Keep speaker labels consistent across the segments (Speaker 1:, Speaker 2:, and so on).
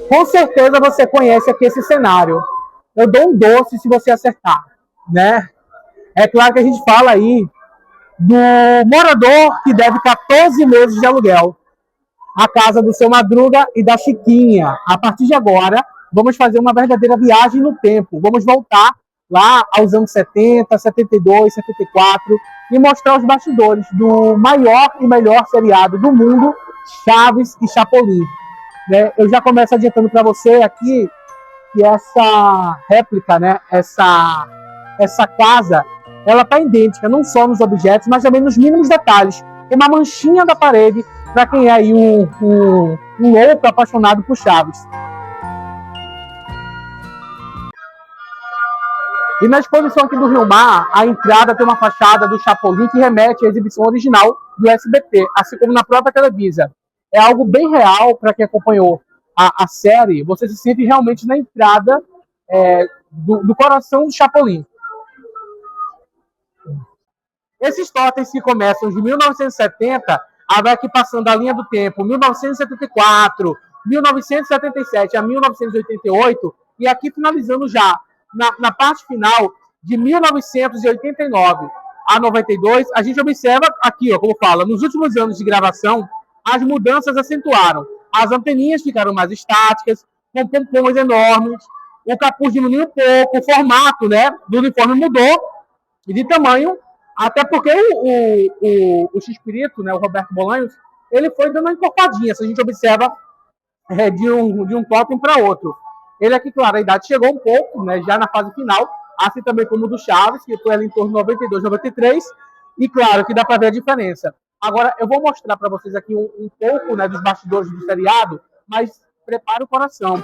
Speaker 1: Com certeza você conhece aqui esse cenário. Eu dou um doce se você acertar, né? É claro que a gente fala aí do morador que deve 14 meses de aluguel. A casa do seu Madruga e da Chiquinha. A partir de agora, vamos fazer uma verdadeira viagem no tempo. Vamos voltar lá aos anos 70, 72, 74 e mostrar os bastidores do maior e melhor seriado do mundo, Chaves e Chapolin. Né? Eu já começo adiantando para você aqui que essa réplica, né, essa casa, ela está idêntica não só nos objetos, mas também nos mínimos detalhes. Uma manchinha da parede para quem é aí um louco apaixonado por Chaves. E na exposição aqui do Rio Mar, a entrada tem uma fachada do Chapolin que remete à exibição original do SBT, assim como na própria Televisa. É algo bem real para quem acompanhou a série. Você se sente realmente na entrada do coração do Chapolin. Esses totens que começam de 1970, vai aqui passando a linha do tempo, 1974, 1977 a 1988, e aqui finalizando já na parte final de 1989 a 92, a gente observa aqui, ó, como fala, nos últimos anos de gravação, as mudanças acentuaram. As anteninhas ficaram mais estáticas, com pompons enormes, o capuz diminuiu um pouco, o formato, né, do uniforme mudou, e de tamanho, até porque o X-Pirito, né, o Roberto Bolanhos, ele foi dando uma encorpadinha, se a gente observa de um totem para outro. Ele aqui, claro, a idade chegou um pouco, né, já na fase final, assim também como o do Chaves, que foi ali em torno de 92, 93, e claro que dá para ver a diferença. Agora, eu vou mostrar para vocês aqui um pouco, né, dos bastidores do seriado, mas prepare o coração.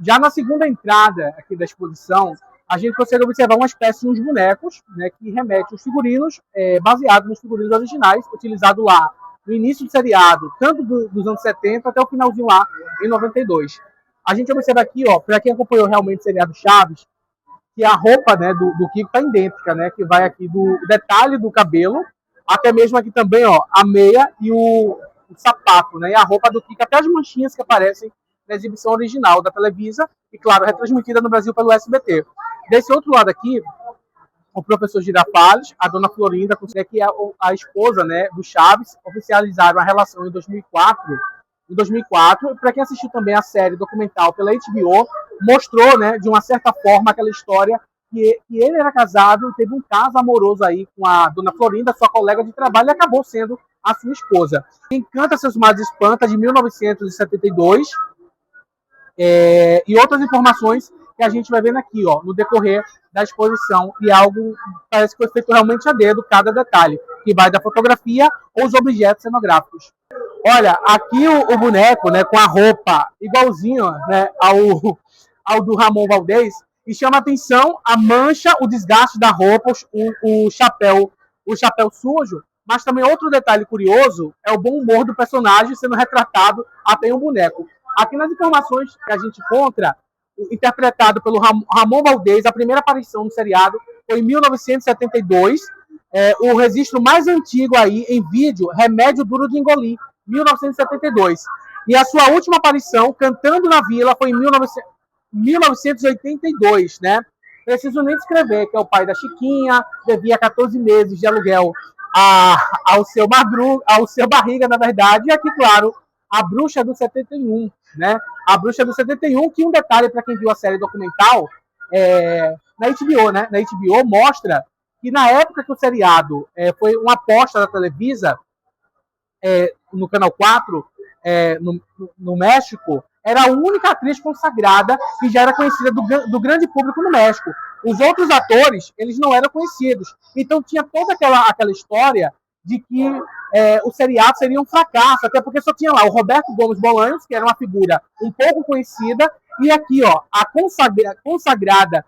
Speaker 1: Já na segunda entrada aqui da exposição, a gente consegue observar uma espécie de uns bonecos, né, que remete aos figurinos baseados nos figurinos originais, utilizados lá no início do seriado, tanto dos anos 70 até o finalzinho lá, em 92. A gente observa aqui, ó, para quem acompanhou realmente o seriado Chaves, que a roupa, né, do Kiko está idêntica, né, que vai aqui do detalhe do cabelo, até mesmo aqui também, ó, a meia e o sapato, né, e a roupa do Kiko, até as manchinhas que aparecem na exibição original da Televisa e, claro, retransmitida no Brasil pelo SBT. Desse outro lado aqui, o professor Girafales, a dona Florinda, que é a esposa, né, do Chaves, oficializaram a relação em 2004. Em 2004, para quem assistiu também a série documental pela HBO, mostrou, né, de uma certa forma, aquela história que ele era casado, teve um caso amoroso aí com a dona Florinda, sua colega de trabalho, e acabou sendo a sua esposa. Encanta Seus Mares Espanta, de 1972, e outras informações que a gente vai vendo aqui, ó, no decorrer da exposição, e algo parece que foi feito realmente a dedo, cada detalhe, que vai da fotografia ou os objetos cenográficos. Olha, aqui o boneco, né, com a roupa igualzinho, né, ao do Ramon Valdez, e chama a atenção a mancha, o desgaste da roupa, o chapéu sujo, mas também outro detalhe curioso é o bom humor do personagem sendo retratado até em um boneco. Aqui nas informações que a gente encontra, interpretado pelo Ramon Valdez, a primeira aparição no seriado foi em 1972, o registro mais antigo aí em vídeo, Remédio Duro de Engolir, 1972. E a sua última aparição, cantando na Vila, foi em 1982, né? Preciso nem descrever que é o pai da Chiquinha, devia 14 meses de aluguel ao seu Madruga, ao seu Barriga, na verdade, e aqui, claro, a Bruxa do 71, né? A Bruxa do 71, que um detalhe para quem viu a série documental, na HBO, né? Na HBO mostra que na época que o seriado foi uma aposta da Televisa, no Canal 4, no México, era a única atriz consagrada que já era conhecida do grande público no México. Os outros atores, eles não eram conhecidos. Então tinha toda aquela história de que o seriado seria um fracasso, até porque só tinha lá o Roberto Gomes Bolanhos, que era uma figura um pouco conhecida, e aqui, ó, a consagrada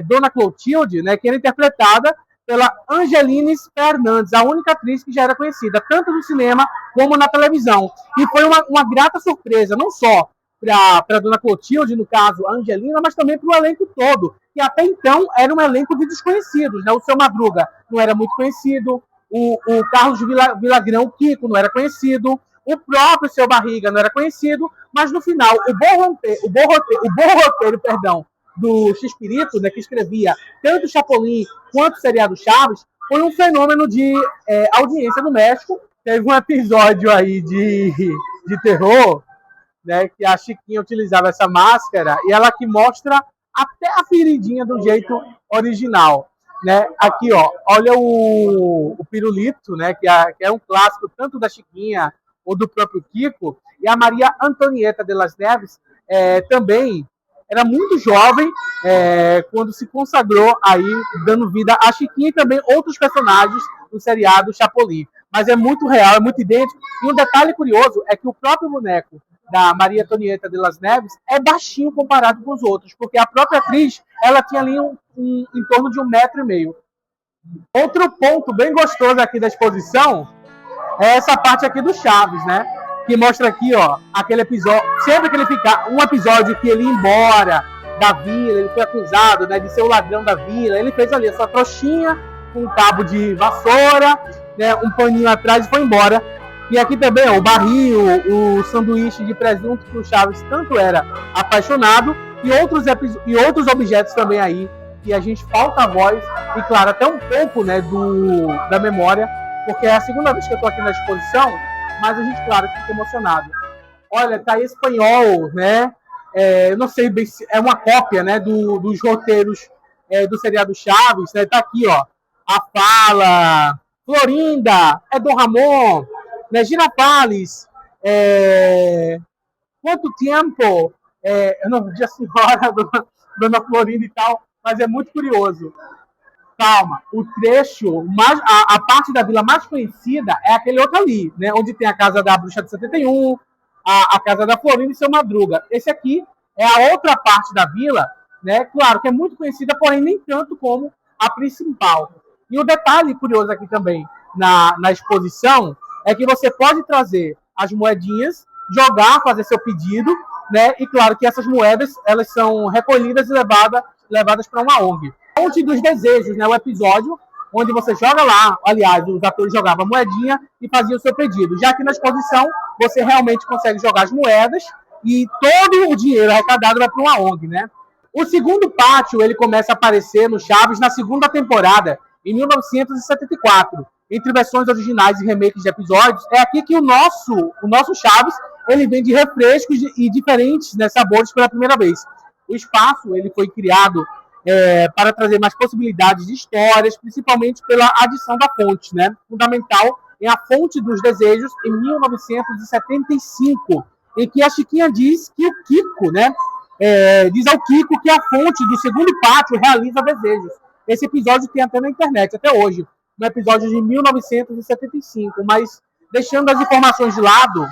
Speaker 1: Dona Clotilde, né, que era interpretada pela Angeline Fernandes, a única atriz que já era conhecida, tanto no cinema como na televisão. E foi uma grata surpresa, não só para a dona Clotilde, no caso, a Angelina, mas também para o elenco todo, que até então era um elenco de desconhecidos. Né? O Seu Madruga não era muito conhecido, o Carlos Villagrán, o Kiko, não era conhecido, o próprio Seu Barriga não era conhecido, mas no final, o bom roteiro, do X-Pirito, né, que escrevia tanto Chapolin quanto o seriado Chaves, foi um fenômeno de audiência no México. Teve um episódio aí de terror, né, que a Chiquinha utilizava essa máscara e ela que mostra até a feridinha do jeito original. Né? Aqui, ó, olha o Pirulito, né, que é um clássico tanto da Chiquinha ou do próprio Kiko, e a Maria Antonieta de las Neves também era muito jovem quando se consagrou aí, dando vida a Chiquinha e também outros personagens do seriado Chapolin. Mas é muito real, é muito idêntico. E um detalhe curioso é que o próprio boneco da Maria Antonieta de las Neves é baixinho comparado com os outros, porque a própria atriz ela tinha ali em torno de 1,5 metro. Outro ponto bem gostoso aqui da exposição é essa parte aqui do Chaves, né? Que mostra aqui, ó, aquele episódio, sempre que ele fica, um episódio que ele ia embora da vila, ele foi acusado, né, de ser o ladrão da vila, ele fez ali a sua trouxinha, com um cabo de vassoura, né, um paninho atrás e foi embora. E aqui também, ó, o barril, o sanduíche de presunto que o Chaves tanto era apaixonado, e outros objetos também aí, que a gente falta a voz, e claro, até um pouco, né, da memória, porque é a segunda vez que eu tô aqui na exposição, mas a gente, claro, fica emocionado. Olha, tá aí espanhol, né? Eu não sei bem se é uma cópia, né, dos roteiros do seriado Chaves, né? Tá aqui, ó, a fala, Florinda, é Dom Ramon, né? Girafales, quanto tempo? Eu não vi a senhora, dona Florinda e tal, mas é muito curioso. Calma, o trecho, a parte da vila mais conhecida é aquele outro ali, né? Onde tem a casa da Bruxa de 71, a casa da Florinda e Seu Madruga. Esse aqui é a outra parte da vila, né? Claro que é muito conhecida, porém nem tanto como a principal. E o detalhe curioso aqui também na exposição é que você pode trazer as moedinhas, jogar, fazer seu pedido, né? E claro que essas moedas elas são recolhidas e levadas para uma ONG. Fonte dos Desejos, né? O episódio onde você joga lá, aliás, os atores jogavam moedinha e faziam o seu pedido. Já que na exposição você realmente consegue jogar as moedas e todo o dinheiro arrecadado vai para uma ONG, né? O segundo pátio ele começa a aparecer no Chaves na segunda temporada, em 1974. Entre versões originais e remakes de episódios, é aqui que o nosso Chaves ele vende refrescos e diferentes, né, sabores pela primeira vez. O espaço ele foi criado para trazer mais possibilidades de histórias, principalmente pela adição da fonte, né? Fundamental é a Fonte dos Desejos, em 1975, em que a Chiquinha diz que o Kiko, né? Diz ao Kiko que a fonte do segundo pátio realiza desejos. Esse episódio tem até na internet, até hoje. Um episódio de 1975, mas deixando as informações de lado,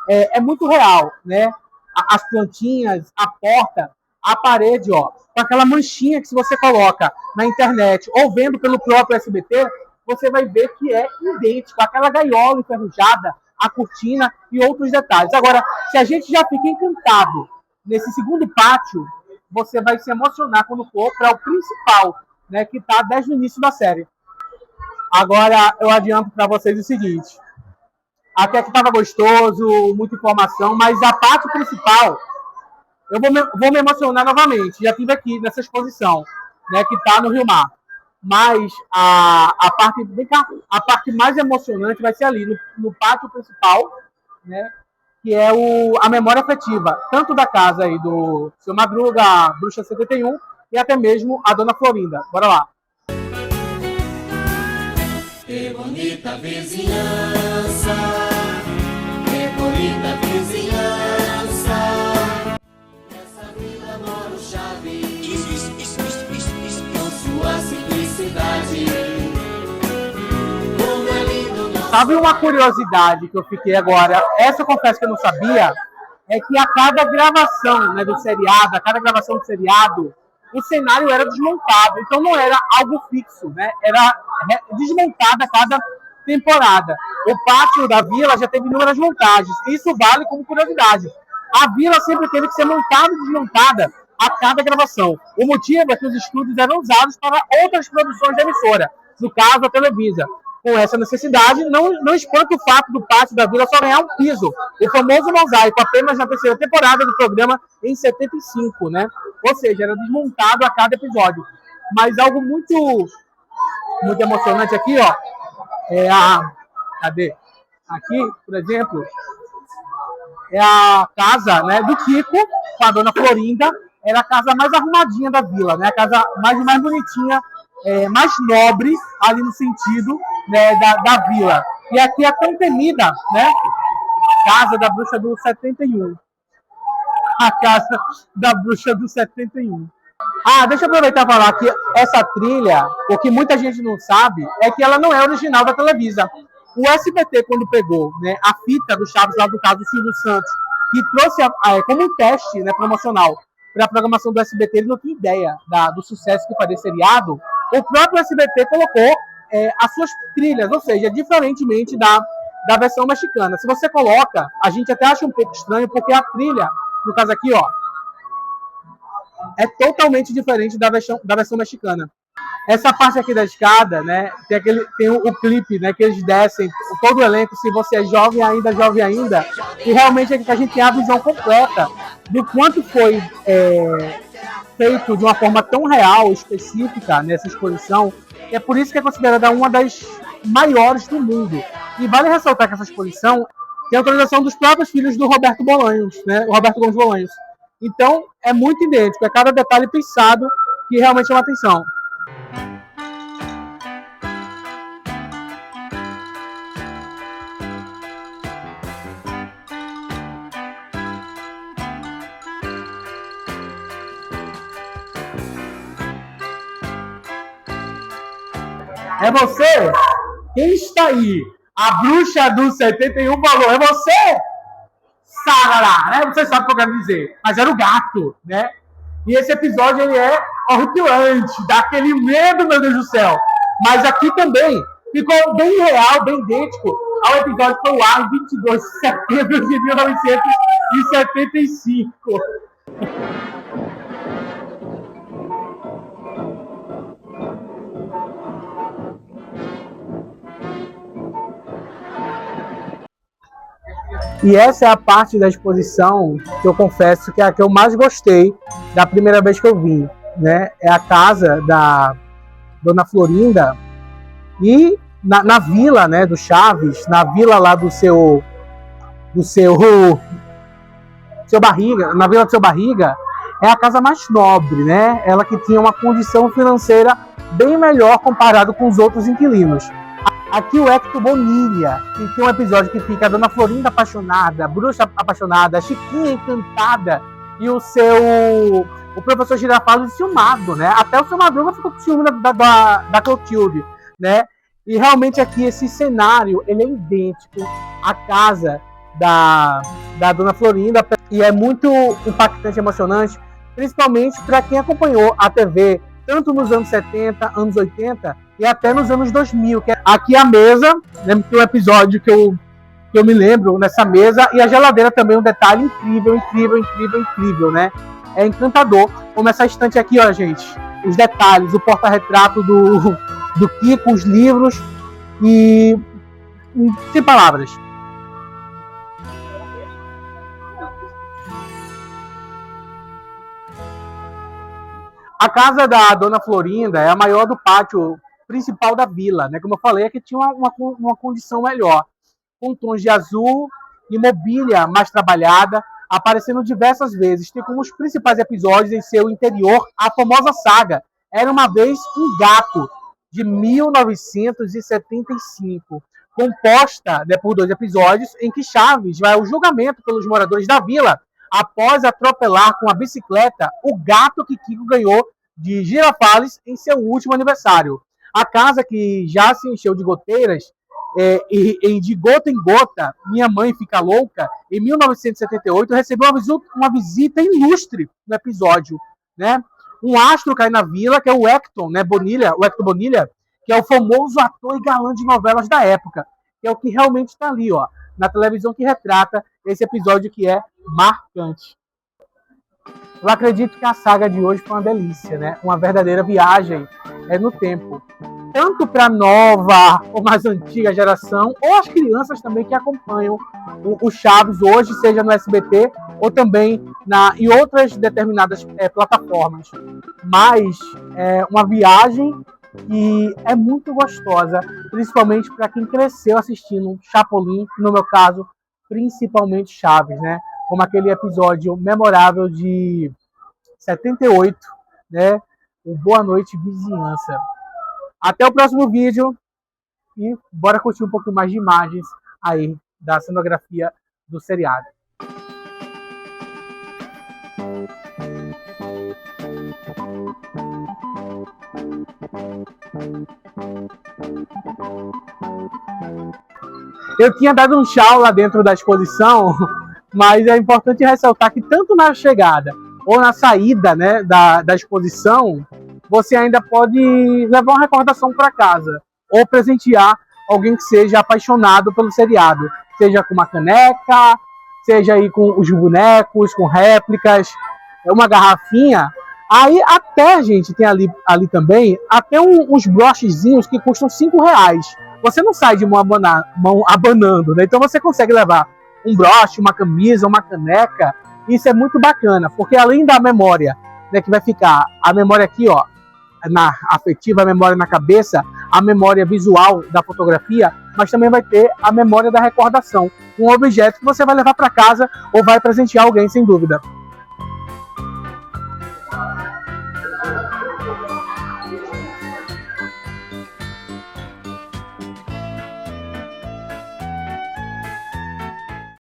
Speaker 1: é muito real, né? As plantinhas, a porta, a parede, ó, com aquela manchinha que se você coloca na internet ou vendo pelo próprio SBT, você vai ver que é idêntico, aquela gaiola enferrujada, a cortina e outros detalhes. Agora, se a gente já fica encantado nesse segundo pátio, você vai se emocionar quando for para o principal, né, que está desde o início da série. Agora, eu adianto para vocês o seguinte, até que estava gostoso, muita informação, mas a parte principal eu vou me emocionar novamente. Já estive aqui nessa exposição, né, que está no Rio Mar. Mas a parte mais emocionante vai ser ali, no pátio principal, né, que é a memória afetiva, tanto da casa aí do Seu Madruga, a Bruxa 71, e até mesmo a Dona Florinda. Bora lá.
Speaker 2: Que bonita vizinhança, que bonita vizinhança. Nessa vila mora o Chaves, com sua simplicidade. Como é lindo nosso...
Speaker 1: Sabe uma curiosidade que eu fiquei agora? Essa eu confesso que eu não sabia. É que a cada gravação, né, do seriado, a cada gravação do seriado, o cenário era desmontado, então não era algo fixo, né? Era desmontado a cada temporada. O pátio da vila já teve inúmeras montagens. Isso vale como curiosidade. A vila sempre teve que ser montada e desmontada a cada gravação. O motivo é que os estúdios eram usados para outras produções da emissora, no caso a Televisa. Com essa necessidade, não espanta o fato do pátio da vila só ganhar um piso, o famoso mosaico, apenas na terceira temporada do programa em 75, né? Ou seja, era desmontado a cada episódio. Mas algo muito emocionante aqui, ó, é a... Cadê? Aqui, por exemplo, é a casa, né, do Kiko com a dona Florinda. Era a casa mais arrumadinha da vila, né? A casa mais bonitinha, mais nobre, ali no sentido, né, da vila. E aqui a tão temida, né? Casa da Bruxa do 71. A casa da Bruxa do 71. Ah, deixa eu aproveitar e falar que essa trilha, o que muita gente não sabe, é que ela não é original da Televisa. O SBT, quando pegou, né, a fita do Chaves, lá do caso do Silvio Santos, e trouxe como um teste, né, promocional para a programação do SBT, ele não tinha ideia do sucesso que faria seriado. O próprio SBT colocou as suas trilhas, ou seja, diferentemente da versão mexicana. Se você coloca, a gente até acha um pouco estranho, porque a trilha, no caso aqui, ó, é totalmente diferente da versão mexicana. Essa parte aqui da escada, né, tem o clipe, né, que eles descem, todo o elenco, se você é jovem ainda, e realmente é que a gente tem a visão completa do quanto foi feito de uma forma tão real, específica, nessa exposição, e é por isso que é considerada uma das maiores do mundo. E vale ressaltar que essa exposição tem autorização dos próprios filhos do Roberto Bolanhos, né, o Roberto Gomes Bolanhos. Então, é muito idêntico, é cada detalhe pensado que realmente chama atenção. É você? Quem está aí? A Bruxa do 71 falou, é você? Sarará, né? Você sabe o que eu quero dizer. Mas era o gato, né? E esse episódio, ele é horripilante, dá aquele medo, meu Deus do céu. Mas aqui também ficou bem real, bem idêntico ao episódio que foi o ar em 22 de setembro de 1975. E essa é a parte da exposição que eu confesso que é a que eu mais gostei da primeira vez que eu vim, né? É a casa da Dona Florinda e na vila, né, do Chaves, na vila lá do seu Barriga, na vila do seu Barriga, é a casa mais nobre, né? Ela que tinha uma condição financeira bem melhor comparado com os outros inquilinos. Aqui o Hector Bonilha, que tem um episódio que fica a Dona Florinda apaixonada, a Bruxa apaixonada, a Chiquinha encantada e o professor Girafales ciumado, né? Até o seu Madruga ficou com ciúme da Clotilde, né? E realmente aqui esse cenário, ele é idêntico à casa da Dona Florinda e é muito impactante e emocionante, principalmente para quem acompanhou a TV tanto nos anos 70, anos 80 e até nos anos 2000. Aqui a mesa, lembro que tem um episódio que eu me lembro nessa mesa, e a geladeira também, um detalhe incrível, né? É encantador. Como essa estante aqui, ó, gente, os detalhes, o porta-retrato do Kiko, os livros e sem palavras. A casa da Dona Florinda é a maior do pátio principal da vila, né? Como eu falei, é que tinha uma condição melhor, com tons de azul e mobília mais trabalhada, aparecendo diversas vezes. Tem como os principais episódios em seu interior a famosa saga Era Uma Vez um Gato, de 1975, composta, né, por 2 episódios em que Chaves vai ao julgamento pelos moradores da vila após atropelar com a bicicleta o gato que Kiko ganhou de Girafales em seu último aniversário. A casa, que já se encheu de goteiras, e de gota em gota, Minha Mãe Fica Louca, em 1978, recebeu uma visita ilustre no episódio, né? um astro cai na vila, que é o Hector, né, Bonilha, o Hector Bonilha, que é o famoso ator e galã de novelas da época, que é o que realmente está ali, ó, na televisão, que retrata esse episódio que é marcante. Eu acredito que a saga de hoje foi uma delícia, né? Uma verdadeira viagem no tempo. Tanto para a nova ou mais antiga geração, ou as crianças também que acompanham o Chaves hoje, seja no SBT ou também em outras determinadas plataformas. Mas é uma viagem que é muito gostosa, principalmente para quem cresceu assistindo Chapolin, no meu caso, principalmente Chaves, né? Como aquele episódio memorável de 78, né? O Boa Noite Vizinhança. Até o próximo vídeo e bora curtir um pouquinho mais de imagens aí da cenografia do seriado. Eu tinha dado um tchau lá dentro da exposição, mas é importante ressaltar que tanto na chegada ou na saída, né, da exposição, você ainda pode levar uma recordação para casa ou presentear alguém que seja apaixonado pelo seriado, seja com uma caneca, seja aí com os bonecos, com réplicas, uma garrafinha. Aí até, gente, tem ali também até uns brochezinhos que custam R$5. Você não sai de mão abanando, né? Então você consegue levar um broche, uma camisa, uma caneca. Isso é muito bacana, porque além da memória, né, que vai ficar a memória aqui, ó, na afetiva, a memória na cabeça, a memória visual da fotografia, mas também vai ter a memória da recordação, um objeto que você vai levar para casa ou vai presentear alguém, sem dúvida.